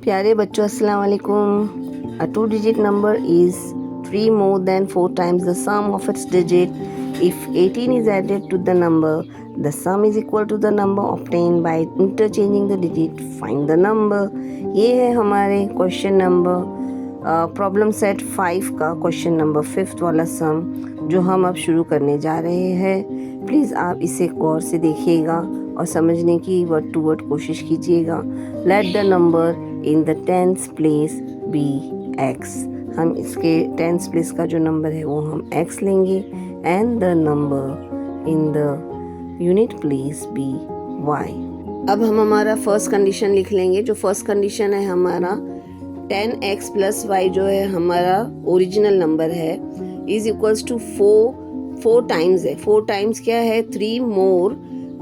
प्यारे बच्चों अस्सलाम वालेकुम। A two-digit number is 3 more than 4 times the sum of its digit. If 18 is added to the number, the sum is equal to the number obtained by interchanging the digit. Find the number. ये है हमारे question number problem set 5 का question number 5 वाला सम जो हम अब शुरू करने जा रहे हैं। प्लीज़ आप इसे गौर से देखिएगा और समझने की वर्ड टू वर्ड कोशिश कीजिएगा। Let the number in the tens place be X. हम इसके टेंस प्लेस का जो नंबर है वो हम एक्स लेंगे and the number in the unit place be Y. अब हम हमारा फर्स्ट कंडीशन लिख लेंगे। जो फर्स्ट कंडीशन है हमारा 10x प्लस वाई जो है हमारा ओरिजिनल नंबर है इज इक्वल्स टू 4 टाइम्स है। 4 टाइम्स क्या है 3 मोर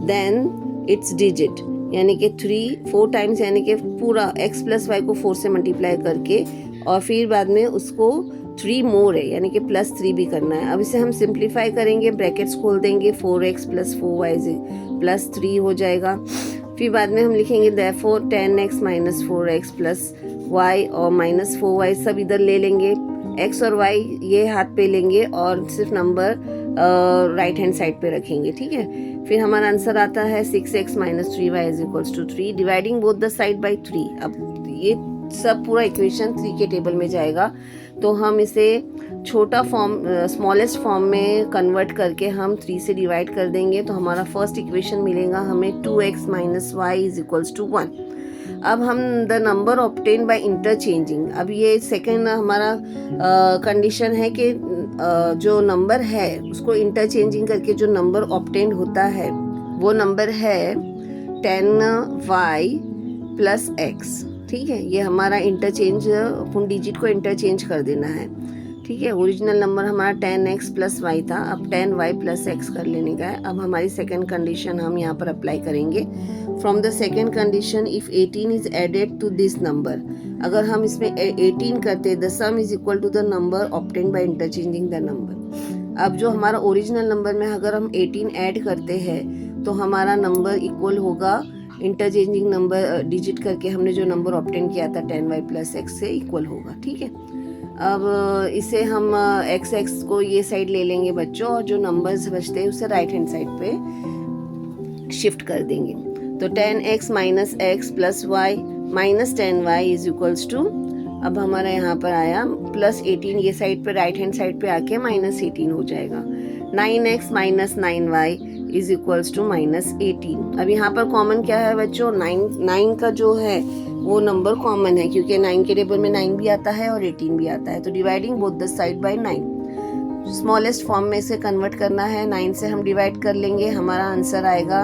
देन इट्स डिजिट, यानी कि 4 टाइम्स यानी कि पूरा x प्लस वाई को 4 से मल्टीप्लाई करके और फिर बाद में उसको 3 मोर है यानी कि प्लस 3 भी करना है। अब इसे हम सिंप्लीफाई करेंगे, ब्रैकेट्स खोल देंगे, 4x प्लस 4y प्लस 3 हो जाएगा। फिर बाद में हम लिखेंगे therefore 10x minus 4x plus y और माइनस 4y सब इधर ले लेंगे, x और y ये हाथ पे लेंगे और सिर्फ नंबर राइट हैंड साइड पे रखेंगे। ठीक है, फिर हमारा आंसर आता है 6x minus 3y is equals to 3 dividing both the side by 3। अब ये सब पूरा इक्वेशन 3 के टेबल में जाएगा तो हम इसे छोटा फॉर्म स्मॉलेस्ट फॉर्म में कन्वर्ट करके हम 3 से डिवाइड कर देंगे तो हमारा फर्स्ट इक्वेशन मिलेगा हमें 2x minus Y is equals to 1। अब हम the number obtain by interchanging, अब ये सेकेंड हमारा कंडीशन है कि जो नंबर है उसको इंटरचेंजिंग करके जो नंबर ऑब्टेन होता है वो नंबर है 10y प्लस x। ठीक है, ये हमारा इंटरचेंज अपन डिजिट को इंटरचेंज कर देना है। ठीक है, ओरिजिनल नंबर हमारा 10x प्लस वाई था, अब 10y प्लस x कर लेने का है। अब हमारी सेकंड कंडीशन हम यहाँ पर अप्लाई करेंगे। From the second condition if 18 is added to this number, अगर हम इसमें 18 करते the sum is equal to the number obtained by interchanging the number. अब जो हमारा ओरिजिनल नंबर में अगर हम 18 ऐड करते हैं तो हमारा नंबर इक्वल होगा इंटरचेंजिंग नंबर डिजिट करके हमने जो नंबर ऑब्टेन किया था 10y प्लस x से इक्वल होगा। ठीक है, अब इसे हम x को ये साइड ले लेंगे बच्चों और जो नंबर्स बचते हैं उसे राइट हैंड साइड पे शिफ्ट कर देंगे। तो 10x minus X plus Y minus 10y is equals to, अब हमारा यहाँ पर आया प्लस 18, ये साइड पे राइट हैंड साइड पे आके माइनस 18 हो जाएगा। 9x minus 9y is equals to minus 18। अब यहाँ पर कॉमन क्या है बच्चों 9 का जो है वो नंबर कॉमन है क्योंकि 9 के टेबल में 9 भी आता है और 18 भी आता है। तो dividing both the side by 9, smallest form में इसे कन्वर्ट करना है। 9 से हम डिवाइड कर लेंगे, हमारा आंसर आएगा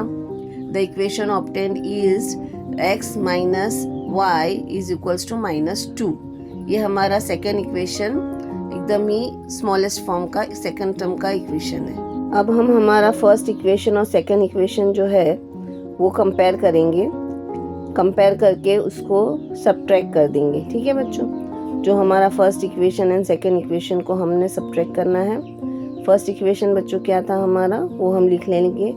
the equation obtained is x minus Y is equals to minus 2। ये हमारा सेकेंड इक्वेशन एकदम ही स्मॉलेस्ट फॉर्म का सेकेंड टर्म का इक्वेशन है। अब हम हमारा फर्स्ट इक्वेशन और सेकेंड इक्वेशन जो है वो कंपेयर करेंगे, कंपेयर करके उसको सब्ट्रैक्ट कर देंगे। ठीक है बच्चों, जो हमारा first equation and second equation को हमने सब्ट्रैक्ट करना है। फर्स्ट इक्वेशन बच्चों क्या था हमारा, वो हम लिख लेंगे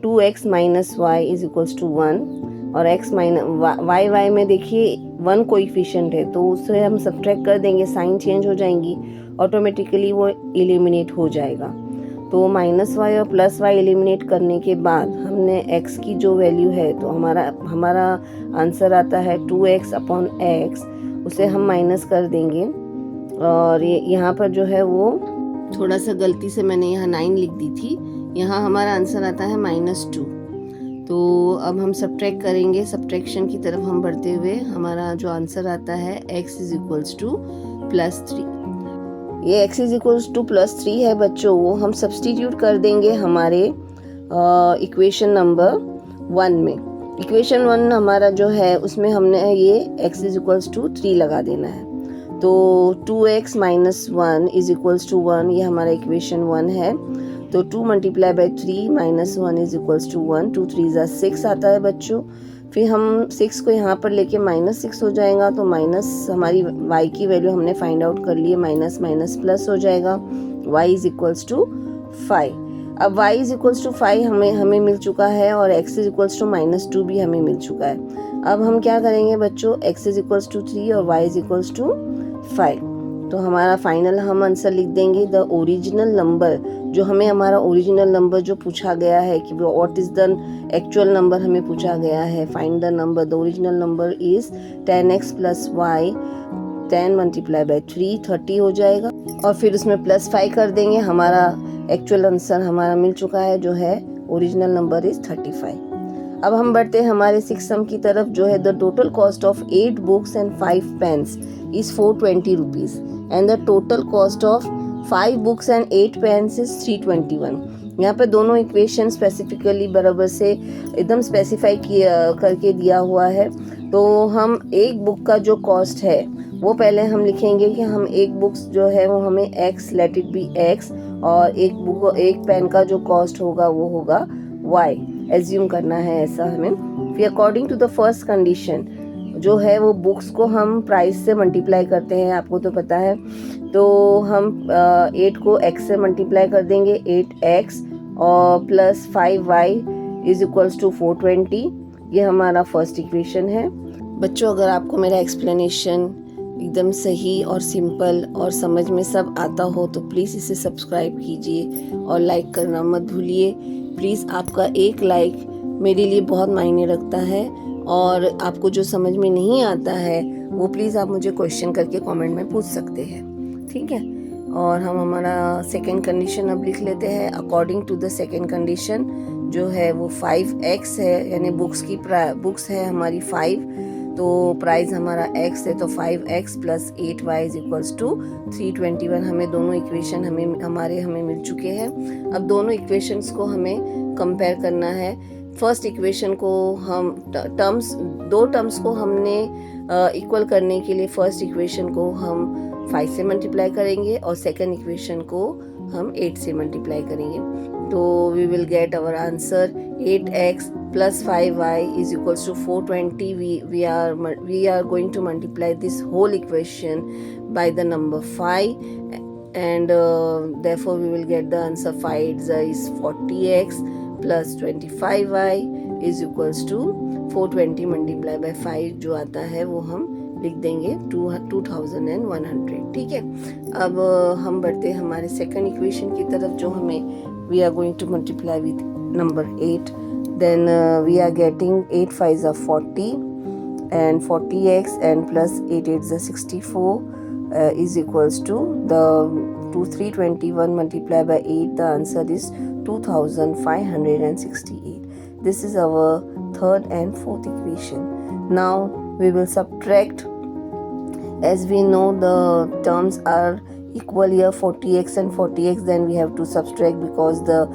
2x minus Y is equals to 1 और x माइनस वाई में देखिए 1 कोएफिशिएंट है तो उससे हम सब्ट्रैक्ट कर देंगे, साइन चेंज हो जाएंगी, ऑटोमेटिकली वो एलिमिनेट हो जाएगा। तो माइनस वाई और प्लस वाई एलिमिनेट करने के बाद हमने x की जो वैल्यू है तो हमारा आंसर आता है 2x अपॉन x, उसे हम माइनस कर देंगे और ये यहाँ पर जो है वो थोड़ा सा गलती से मैंने यहाँ 9 लिख दी थी, यहाँ हमारा आंसर आता है माइनस 2। तो अब हम सब्ट्रैक्ट करेंगे, सब्ट्रैक्शन की तरफ हम बढ़ते हुए हमारा जो आंसर आता है x is equals two plus 3। ये x is equals two plus 3 है बच्चों, वो हम सब्सटीट्यूट कर देंगे हमारे इक्वेशन नंबर 1 में। इक्वेशन 1 हमारा जो है उसमें हमने ये x इज इक्वल्स टू 3 लगा देना है। तो 2x minus 1 is equals to 1, ये हमारा इक्वेशन 1 है। तो 2 multiply by 3 minus 1 is equals to 1, 2 3 6 आता है बच्चों। फिर हम 6 को यहाँ पर लेके माइनस 6 हो जाएगा तो माइनस हमारी y की वैल्यू हमने फाइंड आउट कर लिए, माइनस माइनस प्लस हो जाएगा, y इज इक्वल्स टू 5। अब y इज इक्वल्स टू 5 हमें मिल चुका है और x is equals to minus 2 भी हमें मिल चुका है। अब हम क्या करेंगे बच्चों, x इज इक्वल्स टू 3 और y इज इक्वल्स टू 5। तो हमारा फाइनल हम आंसर लिख देंगे द ओरिजिनल नंबर, जो हमें हमारा ओरिजिनल नंबर जो पूछा गया है कि what is the actual number हमें पूछा गया है, find the number, the original number is 10x plus y, 10 multiply by 3 30 हो जाएगा और फिर उसमें प्लस 5 कर देंगे। हमारा एक्चुअल आंसर हमारा मिल चुका है जो है ओरिजिनल नंबर इज 35। अब हम बढ़ते हैं हमारे 6 सम की तरफ, जो है the total cost of 8 books and 5 pens is 420 rupees and the total cost of 5 books and 8 pens is 321। यहाँ पे दोनों इक्वेशन स्पेसिफिकली बराबर से एकदम स्पेसिफाई करके दिया हुआ है। तो हम एक बुक का जो कॉस्ट है वो पहले हम लिखेंगे कि हम एक बुक्स जो है वो हमें x, let it be x, और एक पेन का जो कॉस्ट होगा वो होगा y, एज्यूम करना है ऐसा हमें। फिर according to the first condition जो है वो बुक्स को हम प्राइस से मल्टीप्लाई करते हैं, आपको तो पता है। तो हम 8 को x से मल्टीप्लाई कर देंगे, 8x और plus 5y is equals to 420। ये हमारा फर्स्ट इक्वेशन है। बच्चों अगर आपको मेरा एक्सप्लेनेशन एकदम सही और सिंपल और समझ में सब आता हो तो प्लीज़ इसे सब्सक्राइब कीजिए और लाइक करना मत भूलिए। प्लीज़ आपका एक लाइक मेरे लिए बहुत मायने रखता है, और आपको जो समझ में नहीं आता है वो प्लीज़ आप मुझे क्वेश्चन करके कमेंट में पूछ सकते हैं, ठीक है। और हम हमारा सेकंड कंडीशन अब लिख लेते हैं। According to the second condition जो है वो 5x है, यानी बुक्स है हमारी 5, तो प्राइस हमारा x है, तो 5x plus 8y is equals to 321। हमें दोनों इक्वेशन हमें मिल चुके हैं। अब दोनों इक्वेशंस को हमें कंपेयर करना है। फर्स्ट इक्वेशन को हम दो टर्म्स को हमने इक्वल करने के लिए फर्स्ट इक्वेशन को हम 5 से मल्टीप्लाई करेंगे और सेकंड इक्वेशन को हम 8 से मल्टीप्लाई करेंगे। तो we will get our answer 8x plus 5y is equals to 420. We are going to multiply this whole equation by the number 5, and therefore we will get the answer 5 is 40x plus 25y is equals to 420 multiply by 5 जो आता है वो हम लिख देंगे 2100, ठीक है। अब हम बढ़ते हैं हमारे सेकंड इक्वेशन की तरफ, जो हमें we are going to multiply with number 8. Then we are getting 8 5s are 40 and 40x and plus 8 8s are 64 is equals to 321 multiplied by 8. The answer is 2568. This is our third and fourth equation. Now we will subtract. As we know the terms are equal here, 40x and 40x, then we have to subtract because the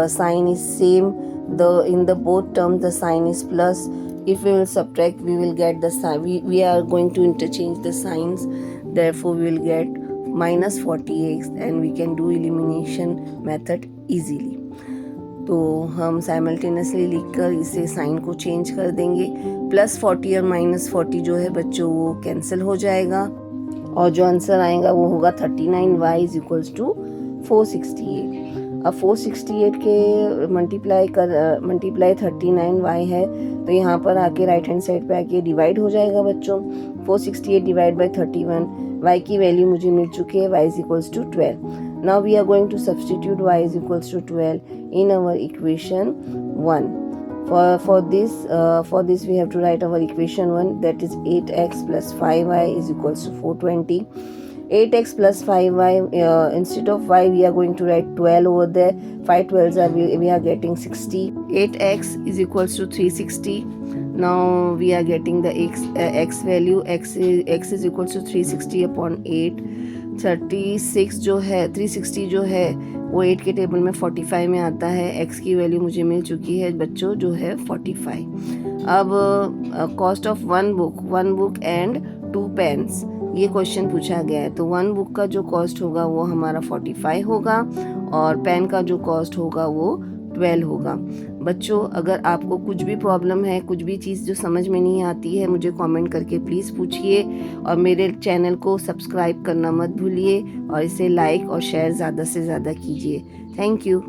sign is same. In the both terms the sign is plus. If we will subtract we will get the sign, we are going to interchange the signs, therefore we will get minus 40x and we can do elimination method easily. तो हम simultaneously लिखकर इसे sign को change कर देंगे। Plus 40 और minus 40 जो है बच्चों वो कैंसिल हो जाएगा और जो आंसर आएगा वो होगा 39y इज इक्वल्स टू 468। अब 468 के मल्टीप्लाई 39y है, तो यहाँ पर आके राइट हैंड साइड पे आके डिवाइड हो जाएगा बच्चों। 468 डिवाइड बाई 31, y की वैल्यू मुझे मिल चुकी है, y is equals to 12। Now we are going to substitute y is equals to 12 in our equation 1. For this we have to write our equation 1, that is 8x plus 5y is equals to 420. 8x plus 5y, instead of y we are going to write 12 over there. 5 12s are we are getting 60. 8x is equals to 360. Now we are getting the x value. x is equals to 360 upon 8. 36 जो है 360 जो है वो 8 के table में 45 में आता है। x की वैल्यू मुझे मिल चुकी है बच्चों जो है 45। अब cost of one book and 2 pens, ये क्वेश्चन पूछा गया है। तो 1 बुक का जो कॉस्ट होगा वो हमारा 45 होगा और पेन का जो कॉस्ट होगा वो 12 होगा। बच्चों अगर आपको कुछ भी प्रॉब्लम है, कुछ भी चीज़ जो समझ में नहीं आती है, मुझे कमेंट करके प्लीज़ पूछिए और मेरे चैनल को सब्सक्राइब करना मत भूलिए और इसे लाइक और शेयर ज़्यादा से ज़्यादा कीजिए। Thank you.